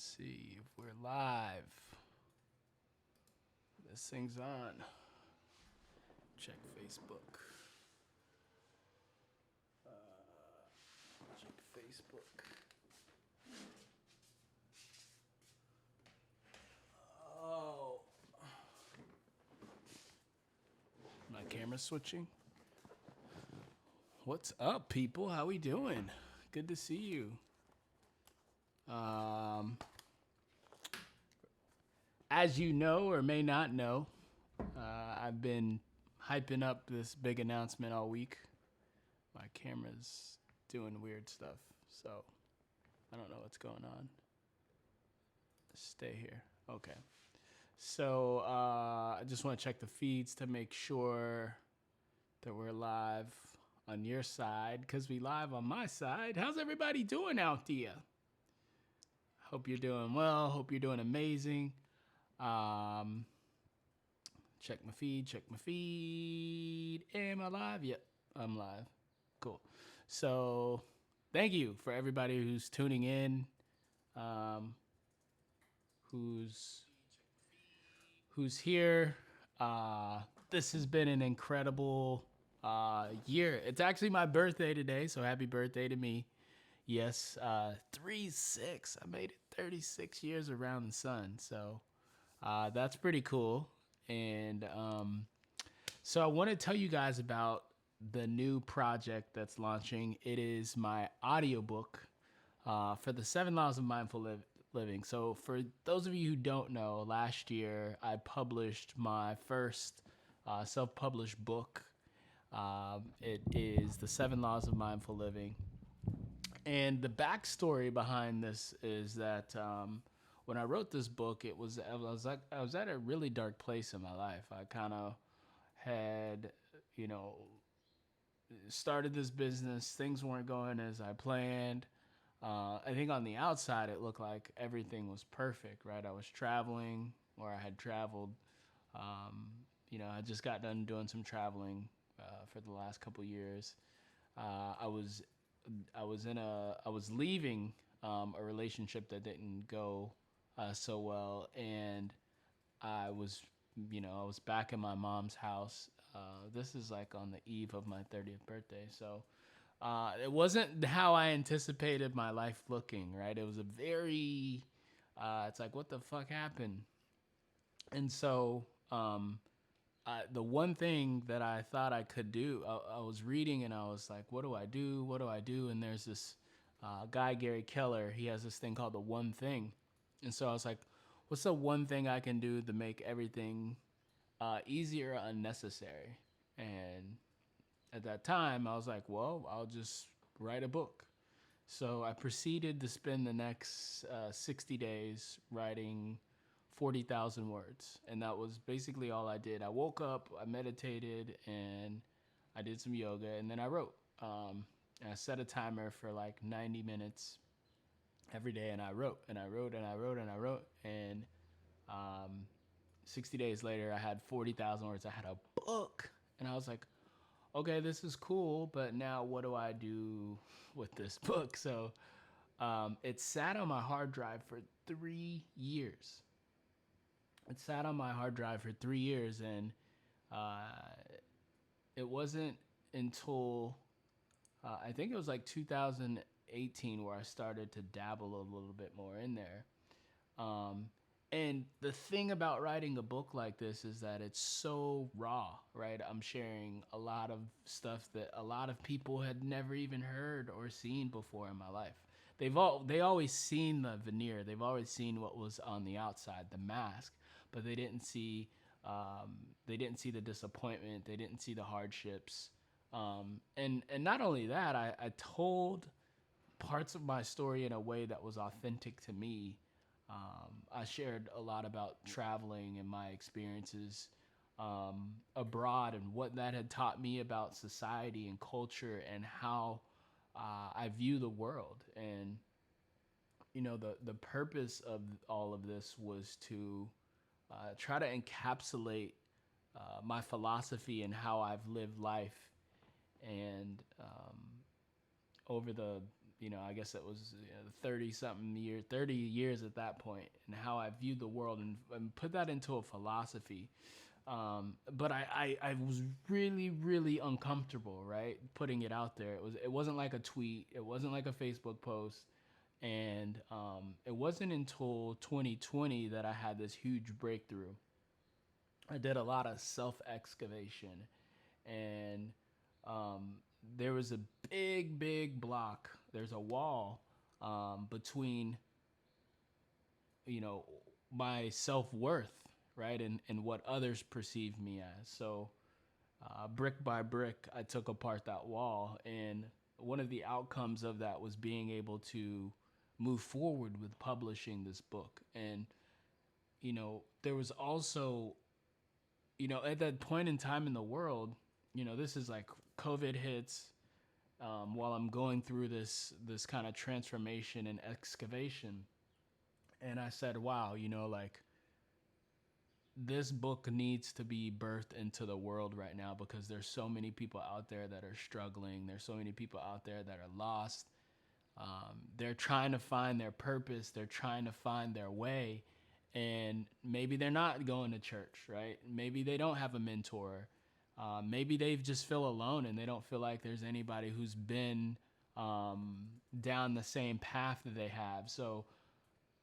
see if we're live. This thing's on. Check Facebook. Check Facebook. Oh. My camera's switching. What's up, people? How we doing? Good to see you. As you know or may not know, I've been hyping up this big announcement all week. My camera's doing weird stuff, so I don't know what's going on. Stay here. Okay. So I just want to check the feeds to make sure that we're live on your side, because we live on my side. How's everybody doing out there? Hope you're doing well. Hope you're doing amazing. Check my feed. Am I live? Yep, I'm live. Cool. So thank you for everybody who's tuning in, who's here. This has been an incredible year. It's actually my birthday today, so happy birthday to me. Yes, 36. I made it 36 years around the sun, so that's pretty cool. And so I want to tell you guys about the new project that's launching. It is my audiobook for the 7 Laws of Mindful Living. So for those of you who don't know, last year I published my first self-published book. It is the 7 Laws of Mindful Living. And the backstory behind this is that when I wrote this book, I was at a really dark place in my life. I kind of had, started this business. Things weren't going as I planned. I think on the outside, it looked like everything was perfect, right? I was traveling, or I had traveled. I just got done doing some traveling for the last couple years. I was leaving a relationship that didn't go so well, and I was back in my mom's house. This is like on the eve of my 30th birthday, so it wasn't how I anticipated my life looking. Right? It was a very, it's like, what the fuck happened? And so the one thing that I thought I could do, I was reading and I was like, what do I do? What do I do? And there's this guy, Gary Keller. He has this thing called the one thing. And so I was like, what's the one thing I can do to make everything easier or unnecessary? And at that time, I was like, well, I'll just write a book. So I proceeded to spend the next 60 days writing 40,000 words. And that was basically all I did. I woke up, I meditated, and I did some yoga, and then I wrote. And I set a timer for like 90 minutes every day, and I wrote, and I wrote, and I wrote, and I wrote. And 60 days later, I had 40,000 words. I had a book. And I was like, okay, this is cool, but now what do I do with this book? So it sat on my hard drive for 3 years. It sat on my hard drive for 3 years, and it wasn't until I think it was like 2018 where I started to dabble a little bit more in there. And the thing about writing a book like this is that it's so raw, right? I'm sharing a lot of stuff that a lot of people had never even heard or seen before in my life. They always seen the veneer. They've always seen what was on the outside, the mask, but they didn't see the disappointment. They didn't see the hardships. And not only that, I told parts of my story in a way that was authentic to me. I shared a lot about traveling and my experiences abroad and what that had taught me about society and culture and how I view the world. And the purpose of all of this was to try to encapsulate my philosophy and how I've lived life. And over the I guess it was 30 something years, 30 years at that point, and how I viewed the world, and put that into a philosophy. But I was really, really uncomfortable, right? Putting it out there. It wasn't like a tweet. It wasn't like a Facebook post. And it wasn't until 2020 that I had this huge breakthrough. I did a lot of self excavation, and um, there was a big, big block. There's a wall between, you know, my self worth, right, and what others perceive me as. So, brick by brick, I took apart that wall, and one of the outcomes of that was being able to move forward with publishing this book. And there was also, at that point in time in the world, this is like COVID hits, while I'm going through this kind of transformation and excavation. And I said, wow, like, this book needs to be birthed into the world right now, because there's so many people out there that are struggling. There's so many people out there that are lost. They're trying to find their purpose. They're trying to find their way. And maybe they're not going to church, right? Maybe they don't have a mentor. Maybe they just feel alone, and they don't feel like there's anybody who's been down the same path that they have. So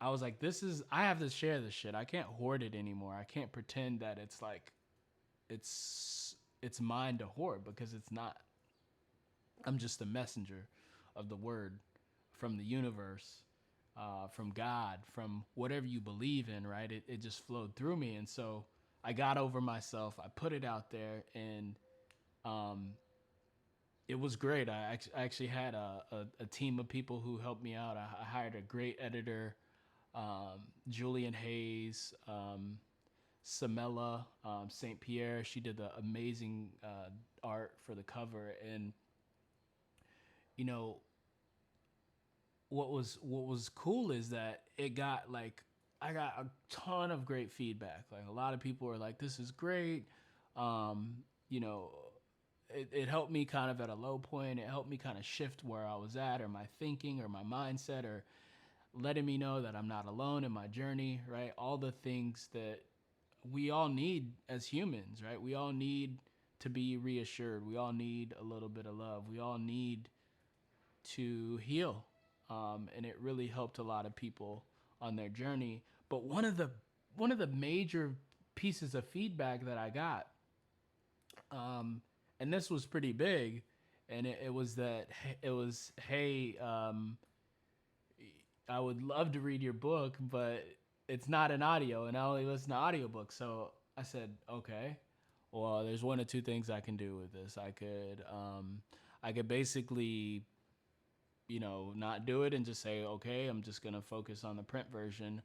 I was like, I have to share this shit. I can't hoard it anymore. I can't pretend that it's like, it's mine to hoard, because it's not. I'm just a messenger of the word from the universe, from God, from whatever you believe in, right? It just flowed through me. And so I got over myself. I put it out there, and it was great. I actually had a team of people who helped me out. I hired a great editor, Julian Hayes, Samela St. Pierre. She did the amazing art for the cover. And what was cool is that I got a ton of great feedback. Like, a lot of people were like, "This is great." It helped me kind of at a low point. It helped me kind of shift where I was at, or my thinking, or my mindset, or letting me know that I'm not alone in my journey, right? All the things that we all need as humans, right? We all need to be reassured. We all need a little bit of love. We all need to heal. And it really helped a lot of people on their journey. But one of the major pieces of feedback that I got, and this was pretty big, and it was, hey, I would love to read your book, but it's not an audio, and I only listen to audiobooks. So I said, okay, well, there's one of two things I can do with this. I could basically, not do it and just say, okay, I'm just going to focus on the print version.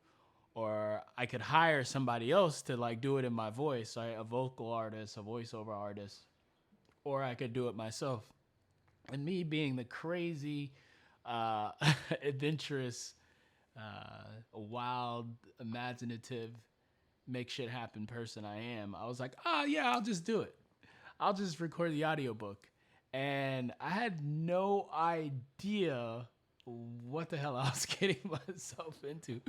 Or I could hire somebody else to like do it in my voice, right? A vocal artist, a voiceover artist. Or I could do it myself. And me being the crazy, adventurous, wild, imaginative, make shit happen person I am, I was like, yeah, I'll just do it. I'll just record the audiobook. And I had no idea what the hell I was getting myself into.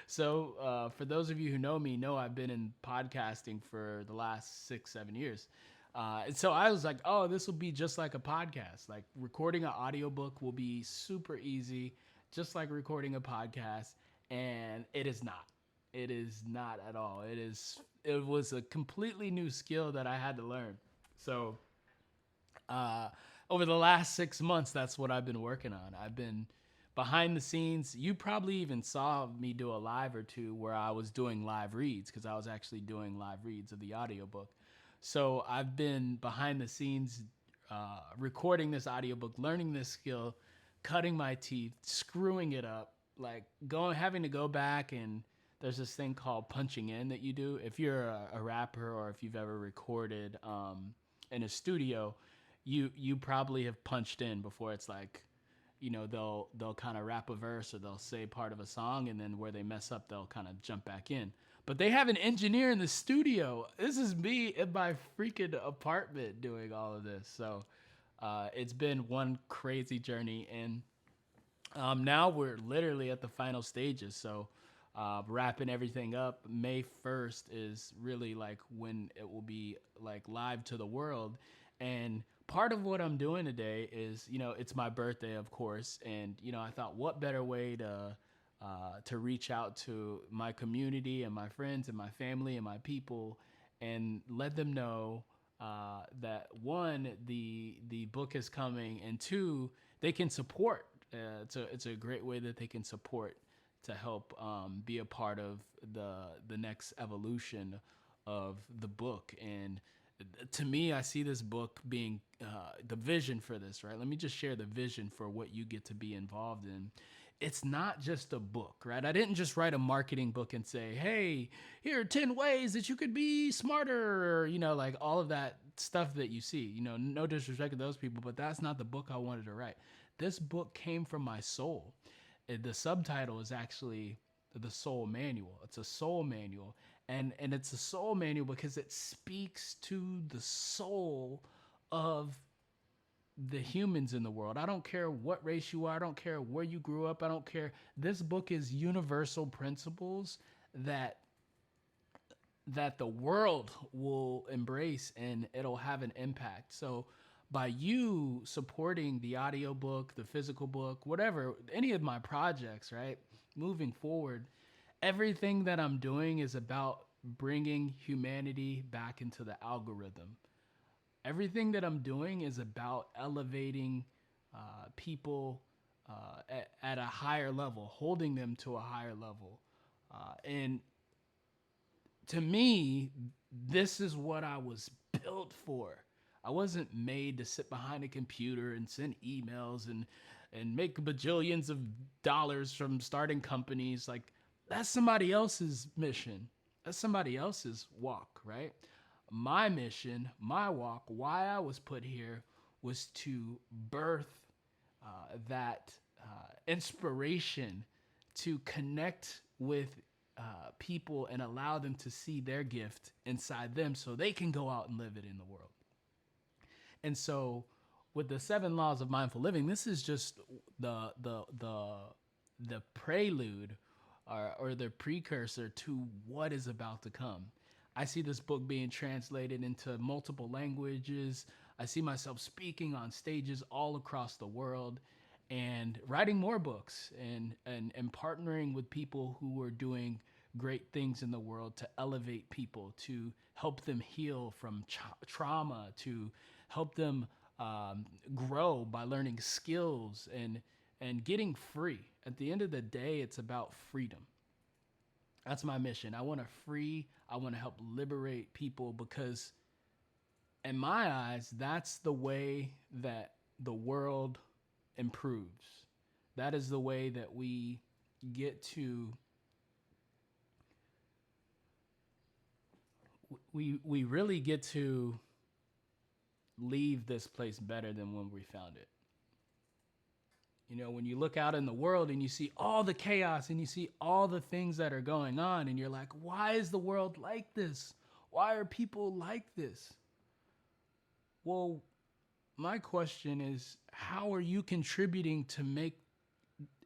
So for those of you who know me, know I've been in podcasting for the last 6-7 years. And so I was like, oh, this will be just like a podcast. Like, recording an audiobook will be super easy, just like recording a podcast. And it is not. It is not at all. It was a completely new skill that I had to learn. So over the last 6 months, that's what I've been working on. I've been behind the scenes. You probably even saw me do a live or two where I was doing live reads, because I was actually doing live reads of the audiobook. So I've been behind the scenes, recording this audiobook, learning this skill, cutting my teeth, screwing it up, like having to go back, and there's this thing called punching in that you do. If you're a rapper, or if you've ever recorded in a studio, you probably have punched in before. It's like, they'll kind of rap a verse, or they'll say part of a song, and then where they mess up, they'll kind of jump back in. But they have an engineer in the studio. This is me in my freaking apartment doing all of this. So it's been one crazy journey. And Now we're literally at the final stages. So, wrapping everything up, May 1st is really like when it will be like live to the world. And part of what I'm doing today is, it's my birthday, of course. And, I thought what better way to reach out to my community and my friends and my family and my people and let them know that one, the book is coming, and two, they can support. It's a great way that they can support to help be a part of the next evolution of the book. And to me, I see this book being the vision for this, right? Let me just share the vision for what you get to be involved in. It's not just a book, right? I didn't just write a marketing book and say, hey, here are 10 ways that you could be smarter, or, like all of that stuff that you see. No disrespect to those people, but that's not the book I wanted to write. This book came from my soul. The subtitle is actually the Soul Manual. It's a soul manual, and it's a soul manual because it speaks to the soul of the humans in the world. I don't care what race you are. I don't care where you grew up. I don't care. This book is universal principles that the world will embrace, and it'll have an impact. So by you supporting the audiobook, the physical book, whatever, any of my projects, right? Moving forward, everything that I'm doing is about bringing humanity back into the algorithm. Everything that I'm doing is about elevating people at a higher level, holding them to a higher level. And to me, this is what I was built for. I wasn't made to sit behind a computer and send emails and make bajillions of dollars from starting companies. Like, that's somebody else's mission. That's somebody else's walk, right? My mission, my walk, why I was put here was to birth that inspiration to connect with people and allow them to see their gift inside them so they can go out and live it in the world. And so with the 7 laws of mindful living, this is just the prelude or the precursor to what is about to come. I see this book being translated into multiple languages. I see myself speaking on stages all across the world and writing more books and partnering with people who are doing great things in the world to elevate people, to help them heal from trauma, to help them grow by learning skills and getting free. At the end of the day, it's about freedom. That's my mission. I want to free, I want to help liberate people because, in my eyes, that's the way that the world improves. That is the way that we get to, we really get to leave this place better than when we found it. When you look out in the world and you see all the chaos and you see all the things that are going on, and you're like, why is the world like this? Why are people like this? Well, my question is, how are you contributing to make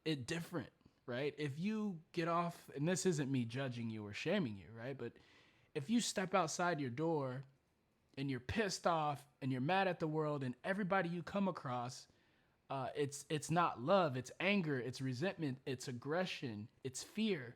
it different, right? If you get off, and this isn't me judging you or shaming you, right? But if you step outside your door and you're pissed off and you're mad at the world and everybody you come across, it's not love, it's anger, it's resentment, it's aggression, it's fear.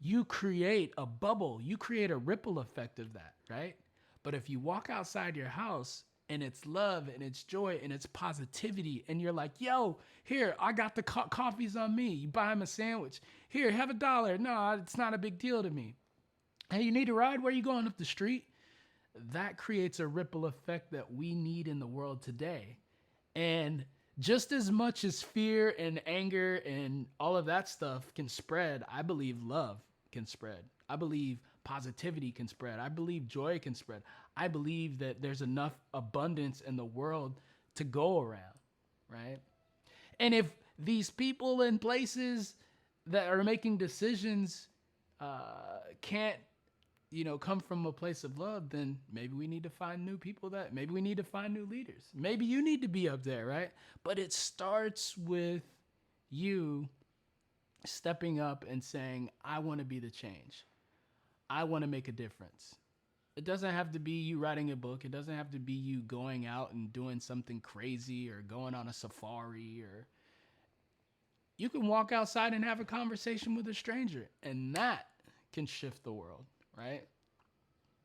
You create a bubble, you create a ripple effect of that, right? But if you walk outside your house and it's love and it's joy and it's positivity, and you're like, yo, here, I got the coffees on me. You buy him a sandwich. Here, have $1. No, it's not a big deal to me. Hey, you need a ride? Where are you going, up the street? That creates a ripple effect that we need in the world today. And just as much as fear and anger and all of that stuff can spread, I believe love can spread. I believe positivity can spread. I believe joy can spread. I believe that there's enough abundance in the world to go around, right? And if these people in places that are making decisions can't come from a place of love, then maybe we need to find new people, maybe we need to find new leaders. Maybe you need to be up there, right? But it starts with you stepping up and saying, I want to be the change. I want to make a difference. It doesn't have to be you writing a book. It doesn't have to be you going out and doing something crazy or going on a safari, or you can walk outside and have a conversation with a stranger, and that can shift the world, right?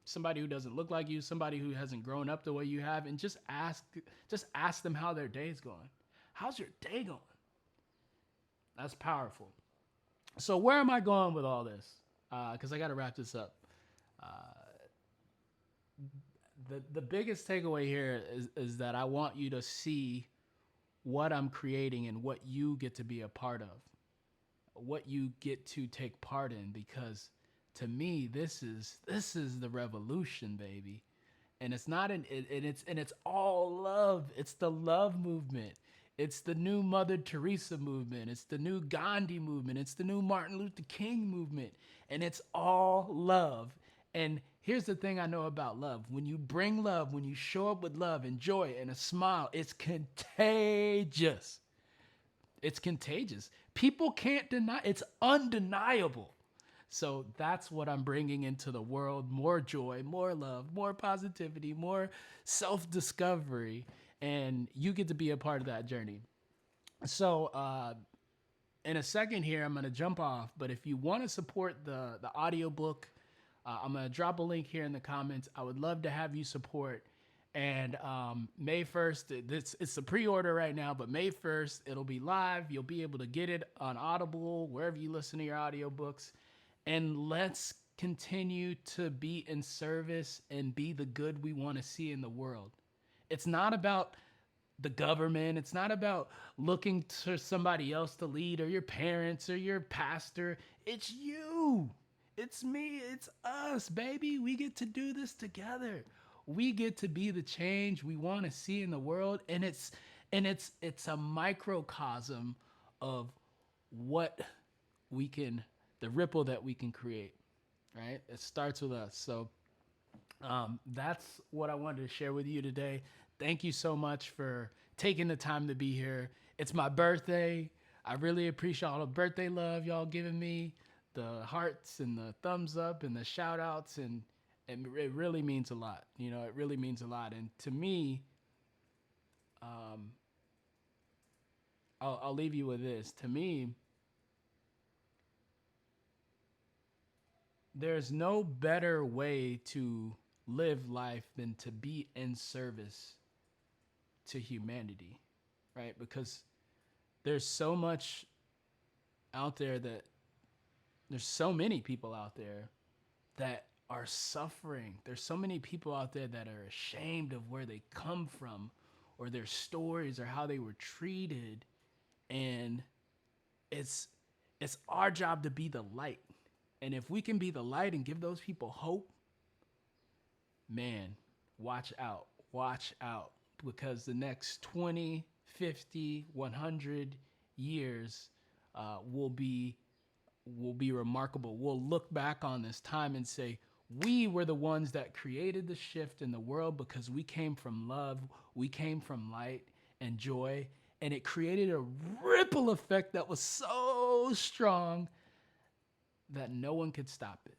Somebody who doesn't look like you, somebody who hasn't grown up the way you have, and just ask them how their day's going. How's your day going? That's powerful. So where am I going with all this? Because I got to wrap this up. Uh, the biggest takeaway here is that I want you to see what I'm creating and what you get to be a part of, what you get to take part in, because to me this is the revolution, baby. And it's not it's all love. It's the love movement. It's the new Mother Teresa movement. It's the new Gandhi movement. It's the new Martin Luther King movement. And it's all love. And here's the thing I know about love. When you bring love, when you show up with love and joy and a smile, it's contagious. It's contagious. People can't deny. It's undeniable. So that's what I'm bringing into the world: more joy, more love, more positivity, more self-discovery, and you get to be a part of that journey. So in a second here, I'm going to jump off, but if you want to support the audiobook, I'm going to drop a link here in the comments. I would love to have you support. And May 1st, it's a pre-order right now, but May 1st, it'll be live. You'll be able to get it on Audible, wherever you listen to your audiobooks. And let's continue to be in service and be the good we want to see in the world. It's not about the government. It's not about looking to somebody else to lead, or your parents or your pastor. It's you. It's me. It's us, baby. We get to do this together. We get to be the change we want to see in the world. And it's a microcosm of what we can, the ripple that we can create, right? It starts with us. So that's what I wanted to share with you today. Thank you so much for taking the time to be here. It's my birthday. I really appreciate all the birthday love y'all giving me, the hearts and the thumbs up and the shout outs. And it really means a lot. You know, it really means a lot. And to me, I'll leave you with this. To me, there's no better way to live life than to be in service to humanity, right? Because there's so much out there there's so many people out there that are suffering. There's so many people out there that are ashamed of where they come from, or their stories, or how they were treated. And it's our job to be the light. And if we can be the light and give those people hope, man, watch out, because the next 20, 50, 100 years will be remarkable. We'll look back on this time and say, we were the ones that created the shift in the world, because we came from love, we came from light and joy, and it created a ripple effect that was so strong that no one could stop it.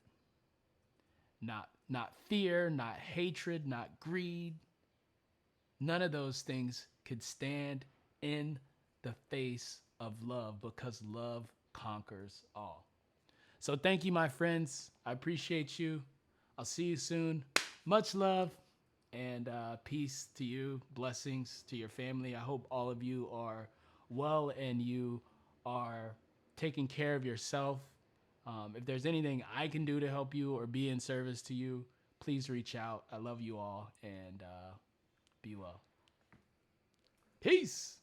Not fear, not hatred, not greed. None of those things could stand in the face of love, because love conquers all. So thank you, my friends. I appreciate you. I'll see you soon. Much love and peace to you. Blessings to your family. I hope all of you are well and you are taking care of yourself. If there's anything I can do to help you or be in service to you, please reach out. I love you all, and be well. Peace.